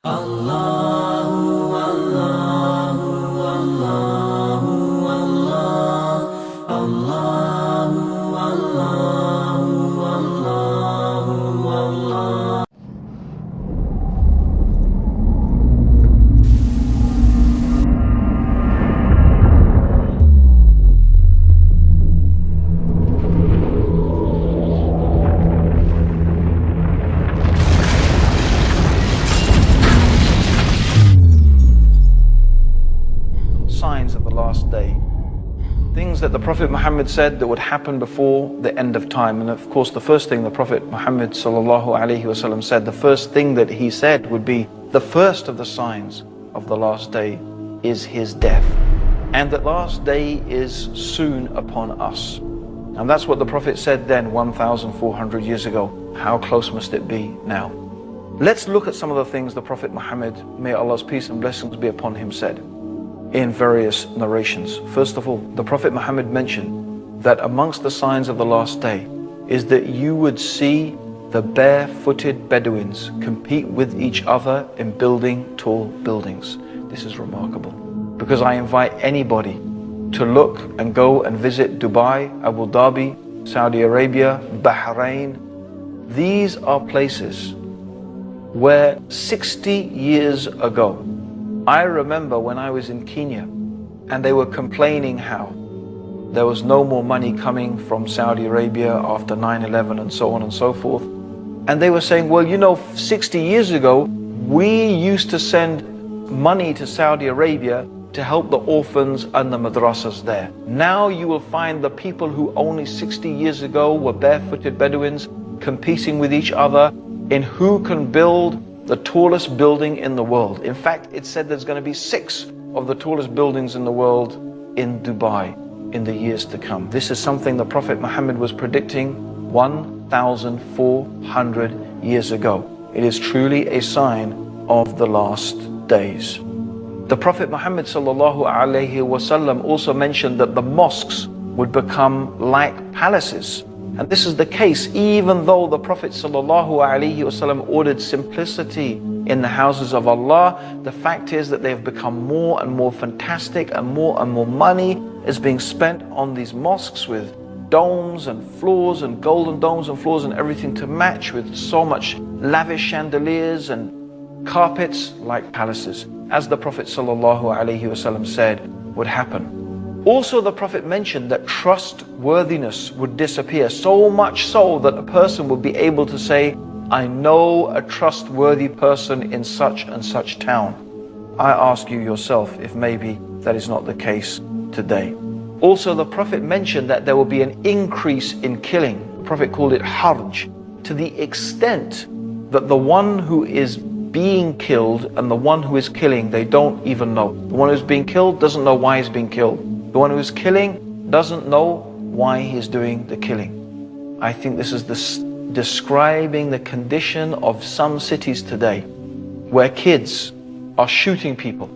Allahu, Allahu, Allahu, Allah. Allahu, Allahu, Allahu, Allah. Signs of the last day. Things that the Prophet Muhammad said that would happen before the end of time. And of course, the first thing the Prophet Muhammad ﷺ said, the first thing that he said would be the first of the signs of the last day is his death. And that last day is soon upon us. And that's what the Prophet said then 1,400 years ago. How close must it be now? Let's look at some of the things the Prophet Muhammad, may Allah's peace and blessings be upon him, said in various narrations. First of all, the Prophet Muhammad mentioned that amongst the signs of the last day is that you would see the barefooted Bedouins compete with each other in building tall buildings. This is remarkable, because I invite anybody to look and go and visit Dubai, Abu Dhabi, Saudi Arabia, Bahrain. These are places where 60 years ago, I remember when I was in Kenya and they were complaining how there was no more money coming from Saudi Arabia after 9/11 and so on and so forth. And they were saying, well, you know, 60 years ago, we used to send money to Saudi Arabia to help the orphans and the madrasas there. Now you will find the people who only 60 years ago were barefooted Bedouins competing with each other in who can build the tallest building in the world. In fact, it said there's going to be 6 of the tallest buildings in the world in Dubai in the years to come. This is something the Prophet Muhammad was predicting 1,400 years ago. It is truly a sign of the last days. The Prophet Muhammad ﷺ also mentioned that the mosques would become like palaces. And this is the case even though the Prophet ﷺ ordered simplicity in the houses of Allah. The fact is that they have become more and more fantastic, and more money is being spent on these mosques with domes and floors and golden domes and floors and everything to match, with so much lavish chandeliers and carpets like palaces, as the Prophet ﷺ said would happen. Also, the Prophet mentioned that trustworthiness would disappear, so much so that a person would be able to say, I know a trustworthy person in such and such town. I ask you yourself if maybe that is not the case today. Also, the Prophet mentioned that there will be an increase in killing. The Prophet called it harj, to the extent that the one who is being killed and the one who is killing, they don't even know. The one who's being killed doesn't know why he's being killed. The one who is killing doesn't know why he's doing the killing. I think this is describing the condition of some cities today, where kids are shooting people.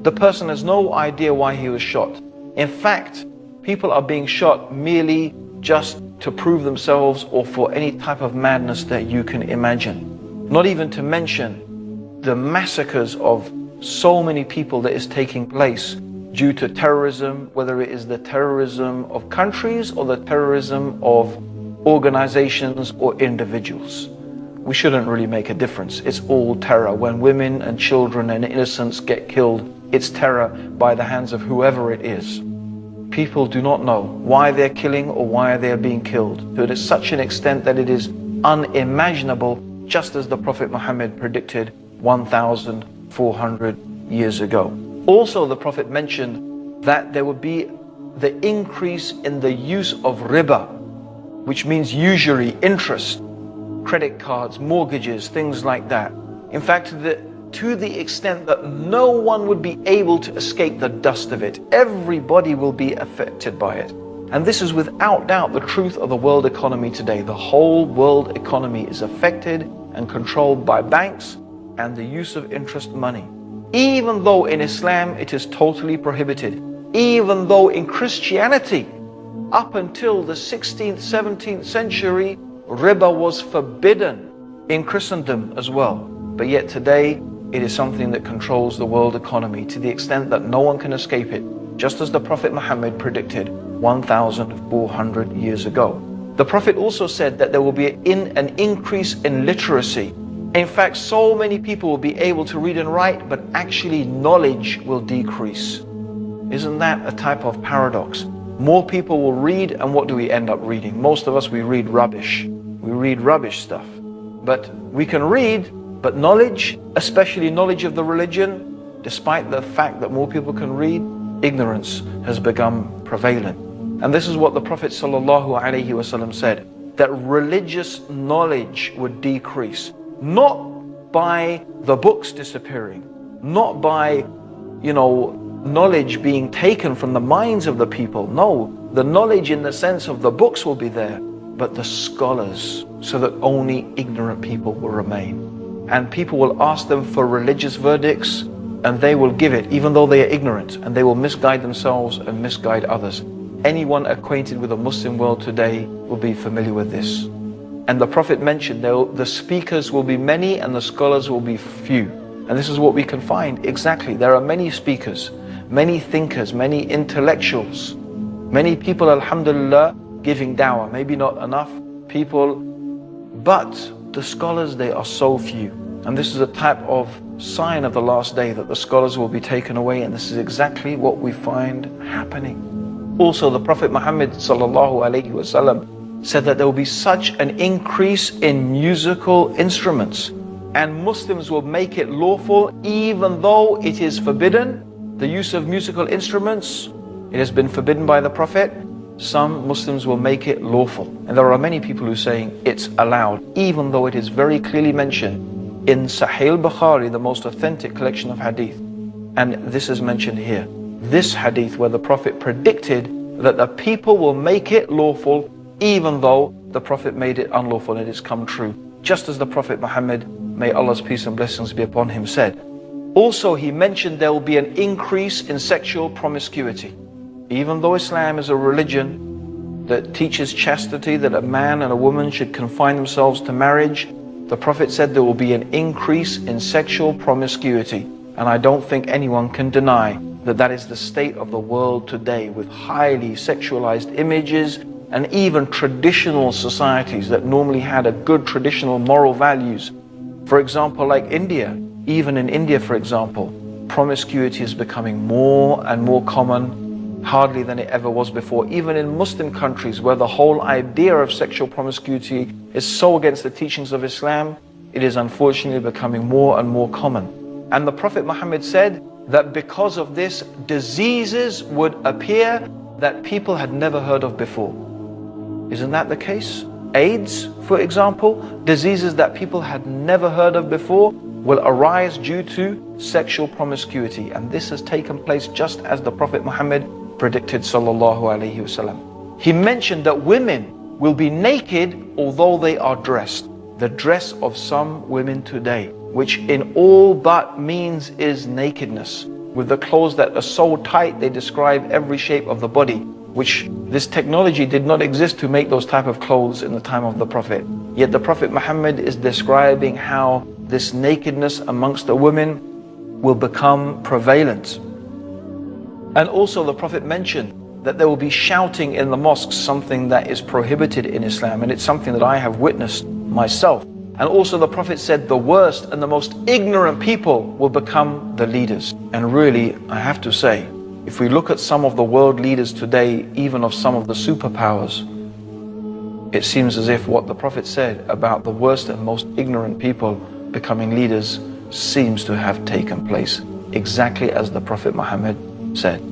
The person has no idea why he was shot. In fact, people are being shot merely just to prove themselves or for any type of madness that you can imagine. Not even to mention the massacres of so many people that is taking place due to terrorism, whether it is the terrorism of countries or the terrorism of organizations or individuals. We shouldn't really make a difference. It's all terror. When women and children and innocents get killed, it's terror by the hands of whoever it is. People do not know why they're killing or why they're being killed, to such an extent that it is unimaginable, just as the Prophet Muhammad predicted 1,400 years ago. Also, the Prophet mentioned that there would be the increase in the use of riba, which means usury, interest, credit cards, mortgages, things like that. In fact, to the extent that no one would be able to escape the dust of it. Everybody will be affected by it. And this is without doubt the truth of the world economy today. The whole world economy is affected and controlled by banks and the use of interest money. Even though in Islam it is totally prohibited, even though in Christianity, up until the 16th, 17th century, riba was forbidden in Christendom as well. But yet today, it is something that controls the world economy to the extent that no one can escape it, just as the Prophet Muhammad predicted 1,400 years ago. The Prophet also said that there will be an increase in literacy. In fact, so many people will be able to read and write, but actually knowledge will decrease. Isn't that a type of paradox? More people will read, and what do we end up reading? Most of us, we read rubbish. We read rubbish stuff. But we can read, but knowledge, especially knowledge of the religion, despite the fact that more people can read, ignorance has become prevalent. And this is what the Prophet ﷺ said, that religious knowledge would decrease, not by the books disappearing, not by, knowledge being taken from the minds of the people. No, the knowledge in the sense of the books will be there, but the scholars, so that only ignorant people will remain. And people will ask them for religious verdicts, and they will give it, even though they are ignorant, and they will misguide themselves and misguide others. Anyone acquainted with the Muslim world today will be familiar with this. And the Prophet mentioned the speakers will be many and the scholars will be few. And this is what we can find exactly. There are many speakers, many thinkers, many intellectuals, many people, alhamdulillah, giving dawah. Maybe not enough people, but the scholars, they are so few. And this is a type of sign of the last day, that the scholars will be taken away, and this is exactly what we find happening. Also, the Prophet Muhammad ﷺ said that there will be such an increase in musical instruments, and Muslims will make it lawful even though it is forbidden. The use of musical instruments, it has been forbidden by the Prophet. Some Muslims will make it lawful. And there are many people who are saying it's allowed, even though it is very clearly mentioned in Sahih Bukhari, the most authentic collection of hadith. And this is mentioned here. This hadith where the Prophet predicted that the people will make it lawful even though the Prophet made it unlawful, and it has come true. Just as the Prophet Muhammad, may Allah's peace and blessings be upon him, said. Also, he mentioned there will be an increase in sexual promiscuity. Even though Islam is a religion that teaches chastity, that a man and a woman should confine themselves to marriage, the Prophet said there will be an increase in sexual promiscuity. And I don't think anyone can deny that that is the state of the world today, with highly sexualized images, and even traditional societies that normally had a good traditional moral values. For example, like India. Even in India, for example, promiscuity is becoming more and more common, hardly than it ever was before. Even in Muslim countries, where the whole idea of sexual promiscuity is so against the teachings of Islam, it is unfortunately becoming more and more common. And the Prophet Muhammad said that because of this, diseases would appear that people had never heard of before. Isn't that the case? AIDS, for example, diseases that people had never heard of before will arise due to sexual promiscuity. And this has taken place just as the Prophet Muhammad predicted, sallallahu alaihi wasallam. He mentioned that women will be naked although they are dressed. The dress of some women today, which in all but means is nakedness, with the clothes that are so tight they describe every shape of the body, which this technology did not exist to make those type of clothes in the time of the Prophet. Yet the Prophet Muhammad is describing how this nakedness amongst the women will become prevalent. And also the Prophet mentioned that there will be shouting in the mosques, something that is prohibited in Islam, and it's something that I have witnessed myself. And also the Prophet said the worst and the most ignorant people will become the leaders. And really, I have to say, if we look at some of the world leaders today, even of some of the superpowers, it seems as if what the Prophet said about the worst and most ignorant people becoming leaders seems to have taken place, exactly as the Prophet Muhammad said.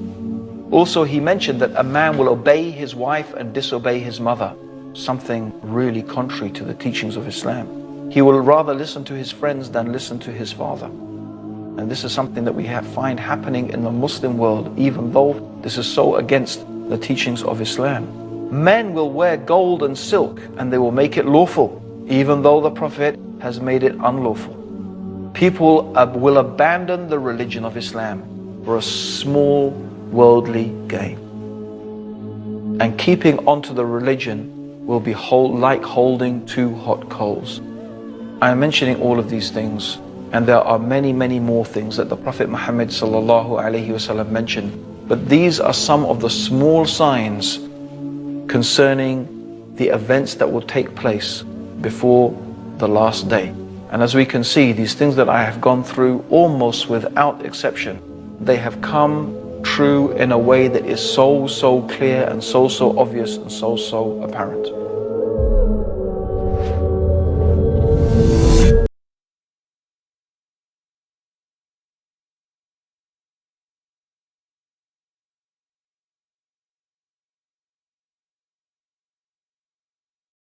Also, he mentioned that a man will obey his wife and disobey his mother, something really contrary to the teachings of Islam. He will rather listen to his friends than listen to his father. And this is something that we find happening in the Muslim world, even though this is so against the teachings of Islam. Men will wear gold and silk and they will make it lawful, even though the Prophet has made it unlawful. People will abandon the religion of Islam for a small worldly gain. And keeping onto the religion will be like holding two hot coals. I am mentioning all of these things And there are many, many more things that the Prophet Muhammad sallallahu alaihi wasallam mentioned. But these are some of the small signs concerning the events that will take place before the last day. And as we can see, these things that I have gone through, almost without exception, they have come true in a way that is so clear and so obvious and so apparent.